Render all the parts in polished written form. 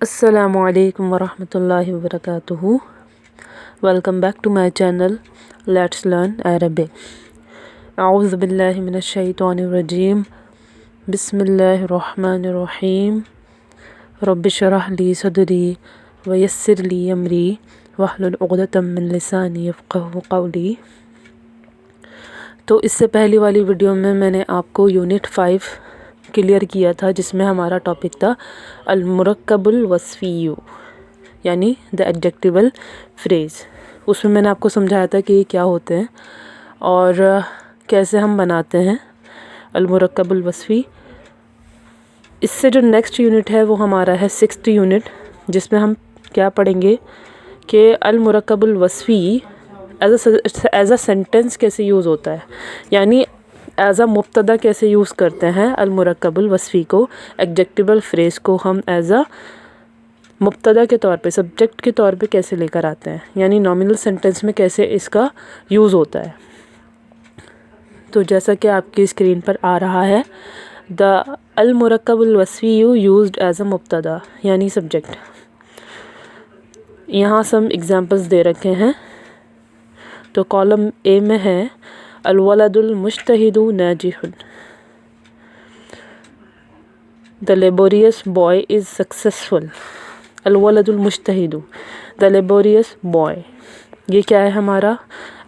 السلام علیکم ورحمۃ اللہ وبرکاتہ. Welcome back to my channel let's learn Arabic. اعوذ باللہ من الشیطان الرجیم. بسم اللہ الرحمن الرحیم. رب اشرح لی صدری ویسر لی امری واحلل عقدۃ من لسانی یفقہوا قولی. تو اس سے پہلی والی ویڈیو میں نے آپ کو یونٹ 5 کلیئر کیا تھا، جس میں ہمارا ٹاپک تھا المرکب الوصفی، یعنی دا ایڈجیکٹیول فریز. اس میں نے آپ کو سمجھایا تھا کہ یہ کیا ہوتے ہیں اور کیسے ہم بناتے ہیں المرکب الوصفی. اس سے جو نیکسٹ یونٹ ہے وہ ہمارا ہے 6th یونٹ، جس میں ہم کیا پڑھیں گے کہ المرکب الوصفی ایز اے سینٹنس کیسے یوز ہوتا ہے، یعنی ایز اے مبتدا کیسے یوز کرتے ہیں المرکب الوصفی کو. ایڈجیکٹیول فریز کو ہم ایز اے مبتدا کے طور پہ، سبجیکٹ کے طور پہ کیسے لے کر آتے ہیں، یعنی نامنل سینٹنس میں کیسے اس کا یوز ہوتا ہے. تو جیسا کہ آپ کی اسکرین پر آ رہا ہے، دا المرکب الوصفی یوزڈ ایز اے مبتدا یعنی سبجیکٹ. یہاں سم ایگزامپلس دے رکھے ہیں. تو کالم اے میں ہے الولد المجتہد ناجح، the laborious boy is successful. الولد المجتہد، the laborious boy، یہ کیا ہے ہمارا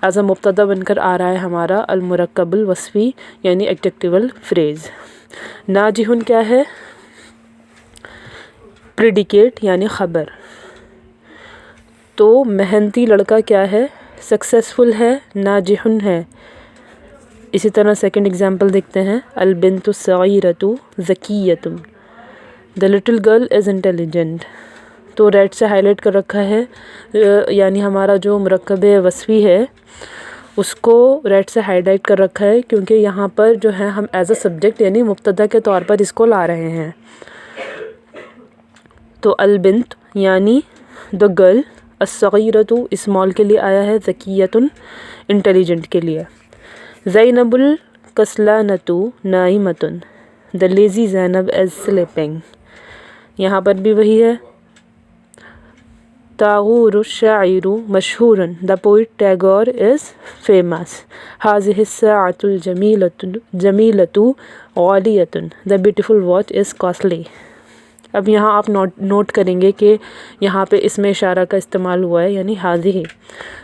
ایز اے مبتدا بن کر آ رہا ہے ہمارا المرکب الوصفی یعنی ایڈجیکٹیول فریز. ناجح کیا ہے؟ پریڈیکیٹ یعنی خبر. تو محنتی لڑکا کیا ہے؟ سکسیسفل ہے، ناجح ہے. اسی طرح سیکنڈ ایگزامپل دیکھتے ہیں. البنت الصغیرۃ ذکیۃ، the little girl is intelligent. تو ریڈ سے ہائی لائٹ کر رکھا ہے، یعنی ہمارا جو مرکب وصفی ہے اس کو ریڈ سے ہائی لائٹ کر رکھا ہے، کیونکہ یہاں پر جو ہے ہم ایز اے سبجیکٹ یعنی مبتدا کے طور پر اس کو لا رہے ہیں. تو البنت یعنی the girl، الصغیرۃ اسمال کے لیے آیا ہے، ذکیۃ انٹیلیجنٹ کے لیے. زینب الکسلانۃ نائمۃ، the lazy Zainab is sleeping. یہاں پر بھی وہی ہے. تاغور الشاعر مشہور، the poet Tagore is famous. هذه الساعة الجمیلۃ غالیۃ، the beautiful watch is costly. اب یہاں آپ نوٹ کریں گے کہ یہاں پہ اسم اشارہ کا استعمال ہوا ہے، یعنی ہاذہ.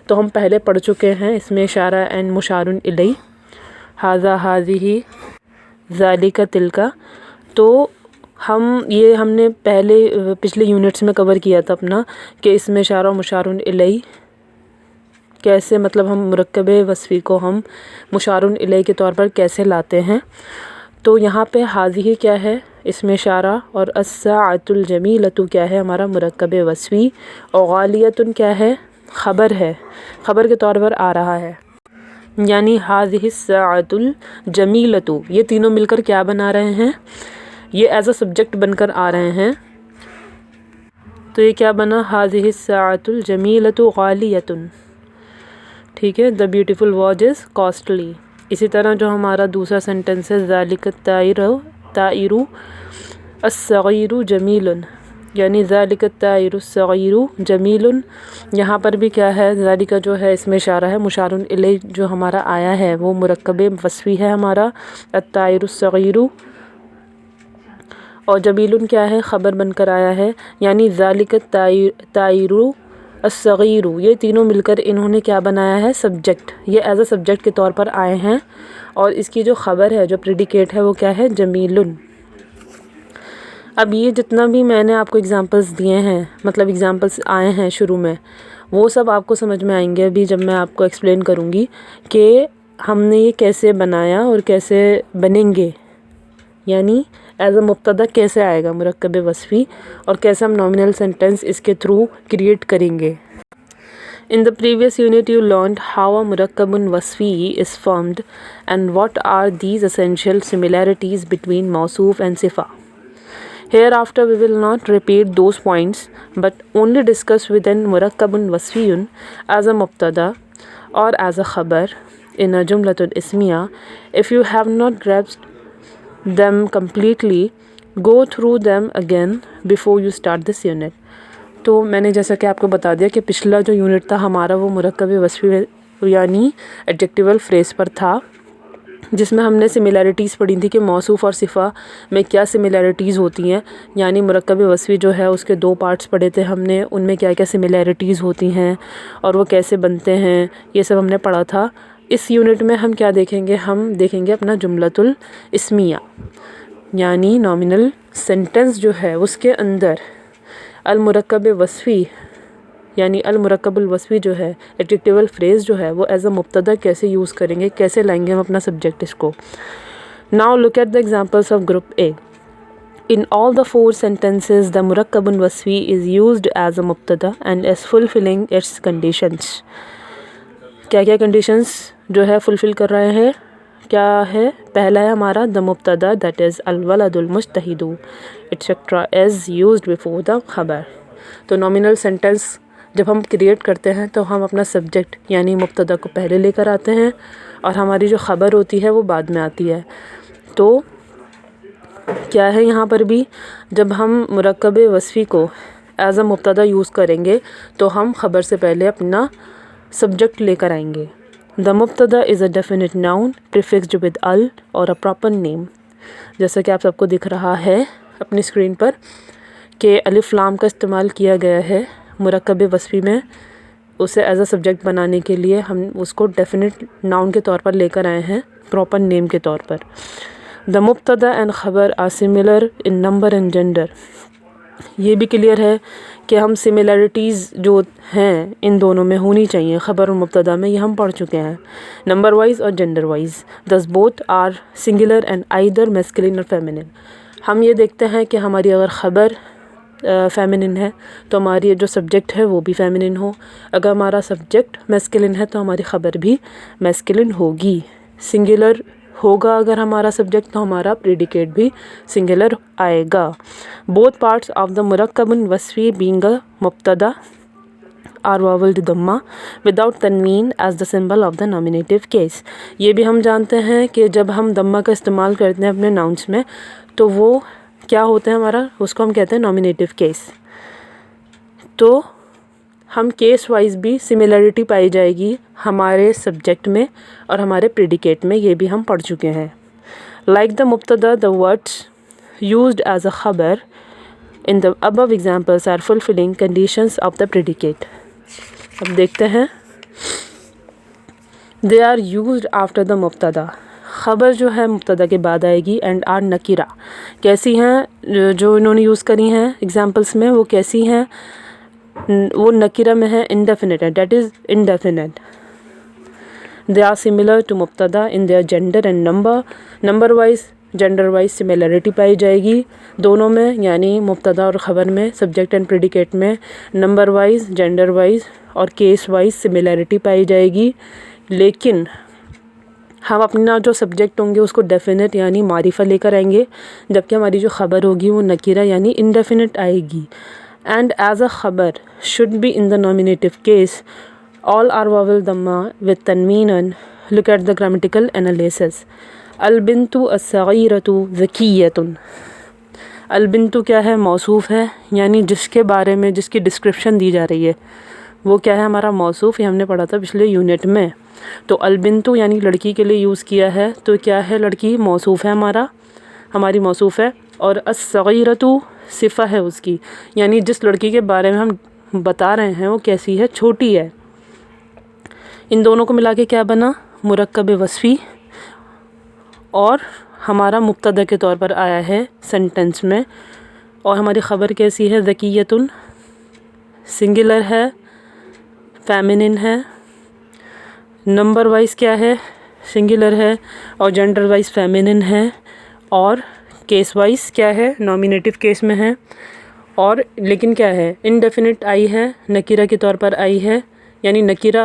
تو ہم پہلے پڑھ چکے ہیں اسم اشارہ اینڈ مشار الیہ، ھذا، ھذہ، ذالک، تلک. تو ہم نے پچھلے یونٹس میں کور کیا تھا اپنا کہ اسم اشارہ و مشار الیہ کیسے، مطلب ہم مرکب وصفی کو ہم مشار الیہ کے طور پر کیسے لاتے ہیں. تو یہاں پہ ھذہ کیا ہے؟ اسم اشارہ، اور الساعۃ الجمیلۃ کیا ہے؟ ہمارا مرکب وصفی. اور غالیۃ کیا ہے؟ خبر ہے، خبر کے طور پر آ رہا ہے، یعنی ھذہ الساعۃ الجمیلۃ. یہ تینوں مل کر کیا بنا رہے ہیں؟ یہ ایز اے سبجیکٹ بن کر آ رہے ہیں. تو یہ کیا بنا؟ ھذہ الساعۃ الجمیلۃ غالیۃ. ٹھیک ہے. the beautiful watch is costly. اسی طرح جو ہمارا دوسرا سینٹنس ہے ذالک الطائر الصغیر جمیل، یعنی ذالک الطائر الصغیر جمیل. یہاں پر بھی کیا ہے؟ ذالک جو ہے اسم اشارہ ہے، مشار الیہ جو ہمارا آیا ہے وہ مرکب وصفی ہے ہمارا الطائر الصغیر. اور جمیل کیا ہے؟ خبر بن کر آیا ہے، یعنی ذالک الطائر الصغیر. یہ تینوں مل کر انہوں نے کیا بنایا ہے؟ سبجیکٹ. یہ ایز اے سبجیکٹ کے طور پر آئے ہیں، اور اس کی جو خبر ہے، جو پریڈیکیٹ ہے، وہ کیا ہے؟ جمیل. اب یہ جتنا بھی میں نے آپ کو ایگزامپلس دیے ہیں، مطلب ایگزامپلس آئے ہیں شروع میں، وہ سب آپ کو سمجھ میں آئیں گے ابھی جب میں آپ کو ایکسپلین کروں گی کہ ہم نے یہ کیسے بنایا اور کیسے بنیں گے، یعنی ایز اے مبتدا کیسے آئے گا مرکب وصفی، اور کیسے ہم نامنل سینٹنس اس کے تھرو کریٹ کریں گے. In the previous unit you learned how a murakkab wasfi is formed and what are these essential similarities between mawsoof and sifa. Hereafter we will not repeat those points but only discuss within murakkab wasfiyun as a mubtada or as a khabar in a jumlatul ismiya. If you have not grasped them completely, go through them again before you start this unit. تو میں نے جیسا کہ آپ کو بتا دیا کہ پچھلا جو یونٹ تھا ہمارا وہ مرکب وصفی یعنی ایڈجیکٹیول فریز پر تھا، جس میں ہم نے سملیرٹیز پڑھی تھی کہ موصوف اور صفہ میں کیا سملیرٹیز ہوتی ہیں. یعنی مرکب وصفی جو ہے اس کے 2 پارٹس پڑھے تھے ہم نے، ان میں کیا کیا سملیرٹیز ہوتی ہیں اور وہ کیسے بنتے ہیں، یہ سب ہم نے پڑھا تھا. اس یونٹ میں ہم کیا دیکھیں گے؟ ہم دیکھیں گے اپنا جملۃ الاسمیہ، یعنی نامنل سینٹنس جو ہے اس کے اندر المرکب وصفی یعنی المرکب الوصفی جو ہے ایڈجیکٹیول فریز جو ہے وہ ایز اے مبتدا کیسے یوز کریں گے، کیسے لائیں گے ہم اپنا سبجیکٹ اس کو. Now look at the examples of group A. In all the 4 sentences the murakkab wasfi is used as a mubtada and is fulfilling its conditions. کیا کیا کنڈیشنز جو ہے فلفل کر رہے ہیں؟ کیا ہے؟ پہلا ہے ہمارا the مبتدا that is الولد المجتہد etc is used before the خبر. تو نامنل سینٹنس جب ہم کریٹ کرتے ہیں تو ہم اپنا سبجیکٹ یعنی مبتدا کو پہلے لے کر آتے ہیں اور ہماری جو خبر ہوتی ہے وہ بعد میں آتی ہے. تو کیا ہے یہاں پر بھی جب ہم مرکب وصفی کو ایز اے مبتدا یوز کریں گے تو ہم خبر سے پہلے اپنا سبجیکٹ لے کر آئیں گے. The مبتدا is a definite noun prefixed with al or a proper name. جیسا کہ آپ سب کو دکھ رہا ہے اپنی اسکرین پر کہ الف لام کا استعمال کیا گیا ہے مرکب وصفی میں، اسے ایز اے سبجیکٹ بنانے کے لیے ہم اس کو ڈیفینٹ ناؤن کے طور پر لے کر آئے ہیں، پراپر نیم کے طور پر. The مبتدا اینڈ خبر are similar in number and gender. یہ بھی کلیئر ہے کہ ہم سملیرٹیز جو ہیں ان دونوں میں ہونی چاہیے، خبر اور مبتدا میں، یہ ہم پڑھ چکے ہیں، نمبر وائز اور gender wise. thus both are singular and either masculine or feminine. ہم یہ دیکھتے ہیں کہ ہماری اگر خبر فیمنن ہے تو ہماری جو سبجیکٹ ہے وہ بھی فیمنن ہو، اگر ہمارا سبجیکٹ میسکلن ہے تو ہماری خبر بھی میسکلن ہوگی. سنگولر ہوگا اگر ہمارا سبجیکٹ تو ہمارا پریڈیکیٹ بھی سنگولر آئے گا. both parts of the مرکب وصفی being a مبتدا are voweled dhamma without tanween as the symbol of the nominative case. یہ بھی ہم جانتے ہیں کہ جب ہم دمہ کا استعمال کرتے ہیں اپنے ناؤنس میں تو وہ کیا ہوتا ہے ہمارا، اس کو ہم کہتے ہیں نامینیٹیو کیس. تو ہم کیس وائز بھی سملیرٹی پائی جائے گی ہمارے سبجیکٹ میں اور ہمارے پریڈیکیٹ میں، یہ بھی ہم پڑھ چکے ہیں. لائک دا مبتدا the words used as a خبر in the above examples are fulfilling conditions of the predicate. اب دیکھتے ہیں they are used after the مبتدا. خبر جو ہے مبتدا کے بعد آئے گی اینڈ آر نکیرہ. کیسی ہیں جو انہوں نے یوز کری ہیں ایگزامپلس میں، وہ کیسی ہیں؟ وہ نکیرہ میں ہے، انڈیفینٹ ہے، that is indefinite. they are similar to مبتدا in their gender and number wise gender wise similarity پائی جائے گی دونوں میں، یعنی مبتدا اور خبر میں، سبجیکٹ اینڈ پریڈیکیٹ میں، نمبر وائز، جینڈر وائز اور کیس وائز سملیرٹی پائی جائے گی. لیکن ہم اپنا جو سبجیکٹ ہوں گے اس کو ڈیفینٹ یعنی معرفہ لے کر آئیں گے، جبکہ ہماری جو خبر ہوگی وہ نکیرہ یعنی انڈیفینٹ آئے گی. اینڈ ایز اے خبر should be in the nominative case all are vowel dhamma with tanween. look at the grammatical analysis. البنت الصغیرۃ ذکیۃ. البنت کیا ہے؟ موصوف ہے، یعنی جس کے بارے میں جس کی ڈسکرپشن دی جا رہی ہے وہ کیا ہے؟ ہمارا موصوف. یہ ہم نے پڑھا تھا پچھلے یونٹ میں. تو البنت یعنی لڑکی کے لیے یوز کیا ہے، تو کیا ہے؟ لڑکی موصوف ہے، ہماری موصوف ہے. اور الصغیرۃ صفہ ہے اس کی، یعنی جس لڑکی کے بارے میں ہم بتا رہے ہیں وہ کیسی ہے؟ چھوٹی ہے. ان دونوں کو ملا کے کیا بنا؟ مرکب وصفی. اور ہمارا مبتدا کے طور پر آیا ہے سینٹنس میں. اور ہماری خبر کیسی ہے؟ ذکیۃ، سنگولر ہے، فیمنن ہے، نمبر وائز کیا ہے؟ سنگولر ہے، اور جینڈر وائز فیمنن ہے، اور کیس وائز کیا ہے؟ نامینیٹیو کیس میں ہے. اور لیکن کیا ہے؟ انڈیفینٹ آئی ہے، نکیرہ کے طور پر آئی ہے، یعنی نکیرہ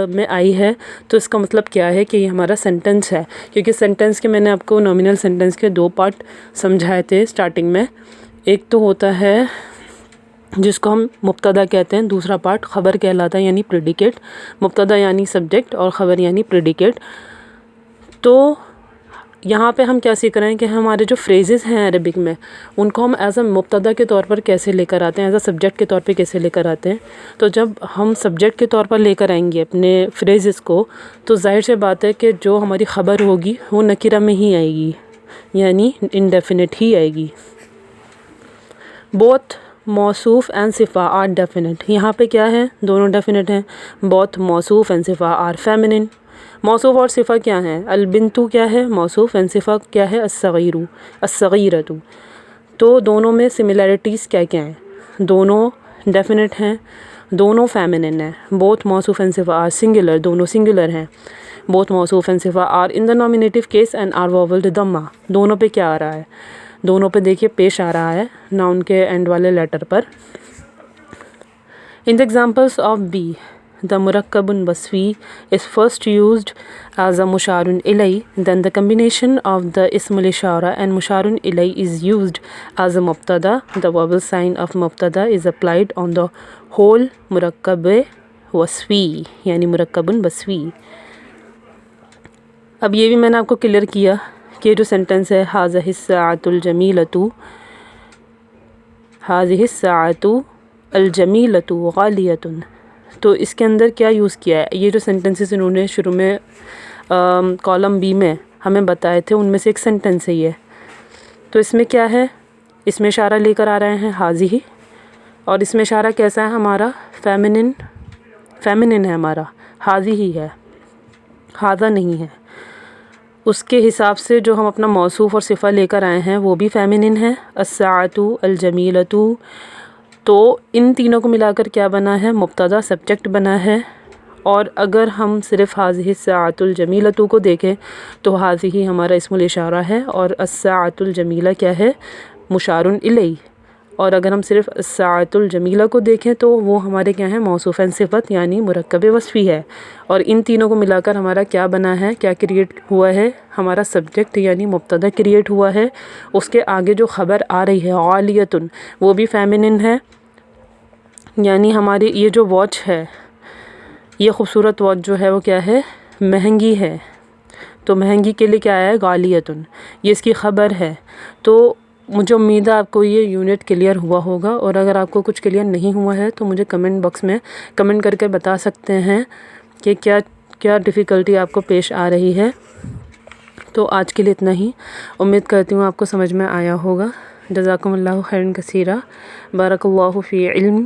میں آئی ہے. تو اس کا مطلب کیا ہے کہ یہ ہمارا سینٹنس ہے، کیونکہ سینٹنس کے میں نے آپ کو نامینل سینٹنس کے 2 پارٹ سمجھائے تھے اسٹارٹنگ میں. ایک تو ہوتا ہے جس کو ہم مبتدا کہتے ہیں، دوسرا پارٹ خبر کہلاتا ہے یعنی پریڈیکیٹ. مبتدا یعنی سبجیکٹ اور خبر یعنی پریڈیکیٹ. تو یہاں پہ ہم کیا سیکھ رہے ہیں کہ ہمارے جو فریزز ہیں عربک میں ان کو ہم ایز اے مبتدا کے طور پر کیسے لے کر آتے ہیں، ایز اے سبجیکٹ کے طور پہ کیسے لے کر آتے ہیں۔ تو جب ہم سبجیکٹ کے طور پر لے کر آئیں گے اپنے فریزز کو، تو ظاہر سی بات ہے کہ جو ہماری خبر ہوگی وہ نکرہ میں ہی آئے گی، یعنی انڈیفینٹ ہی آئے گی۔ بوتھ موصوف اینڈ صفہ آر ڈیفینٹ، یہاں پہ کیا ہے؟ دونوں ڈیفینٹ ہیں۔ بوتھ موصوف اینڈ صفہ آر فیمنن، موصوف اور صفہ کیا ہیں؟ البنتو کیا ہے؟ موصوف اینڈ صفہ کیا ہے؟ الصغیرو، الصغیرتو۔ تو دونوں میں سملیرٹیز کیا کیا ہیں؟ دونوں ڈیفینٹ ہیں، دونوں فیمنن ہیں۔ بوتھ موصوف اینڈ صفہ آر سنگولر، دونوں سنگولر ہیں۔ بوتھ موصوف اینڈ صفہ are in the nominative case and are vowelled ضمہ، دونوں پہ کیا آ رہا ہے؟ دونوں پہ دیکھیے پیش آ رہا ہے ناؤن کے اینڈ والے لیٹر پر۔ In the examples of B the murakkab wasfi is first used as a musharun ilay, then the combination of the ism al-ishara and musharun ilay is used as a mubtada. The vowel sign of mubtada is applied on the whole murakkab wasfi yani murakkab wasfi۔ اب یہ بھی میں نے آپ کو clear کیا کہ جو سینٹنس ہے هذه الساعة الجميلة، هذه الساعة الجميلة غالية، تو اس کے اندر کیا یوز کیا ہے؟ یہ جو سینٹنسز انہوں نے شروع میں کالم بی میں ہمیں بتائے تھے ان میں سے ایک سینٹنس ہے یہ۔ تو اس میں کیا ہے؟ اس میں اشارہ لے کر آ رہے ہیں حاضی، اور اس میں اشارہ کیسا ہے ہمارا؟ فیمنن ہے ہمارا، حاضی ہی ہے، حاضہ نہیں ہے۔ اس کے حساب سے جو ہم اپنا موصوف اور صفہ لے کر آئے ہیں وہ بھی فیمنن ہے، الساعۃ الجمیلۃ۔ تو ان تینوں کو ملا کر کیا بنا ہے؟ مبتدا سبجیکٹ بنا ہے۔ اور اگر ہم صرف هذه الساعة الجمیلۃ کو دیکھیں تو هذه ہمارا اسم الاشارہ ہے اور الساعة الجمیلہ کیا ہے؟ مشار الیہ۔ اور اگر ہم صرف الساعة الجمیلہ کو دیکھیں تو وہ ہمارے کیا ہیں؟ موصوف صفت یعنی مرکب وصفی ہے۔ اور ان تینوں کو ملا کر ہمارا کیا بنا ہے؟ کیا کریٹ ہوا ہے؟ ہمارا سبجیکٹ یعنی مبتدا کریٹ ہوا ہے۔ اس کے آگے جو خبر آ رہی ہے غالیۃ، وہ بھی فیمنن ہے، یعنی ہماری یہ جو واچ ہے، یہ خوبصورت واچ جو ہے وہ کیا ہے؟ مہنگی ہے۔ تو مہنگی کے لیے کیا ہے؟ غالیۃ، یہ اس کی خبر ہے۔ تو مجھے امید ہے آپ کو یہ یونٹ کلیئر ہوا ہوگا، اور اگر آپ کو کچھ کلیئر نہیں ہوا ہے تو مجھے کمنٹ باکس میں کمنٹ کر کے بتا سکتے ہیں کہ کیا ڈیفیکلٹی آپ کو پیش آ رہی ہے۔ تو آج کے لیے اتنا ہی، امید کرتی ہوں آپ کو سمجھ میں آیا ہوگا۔ جزاکم اللہ خیرا کثیرا، بارک اللہ فی علم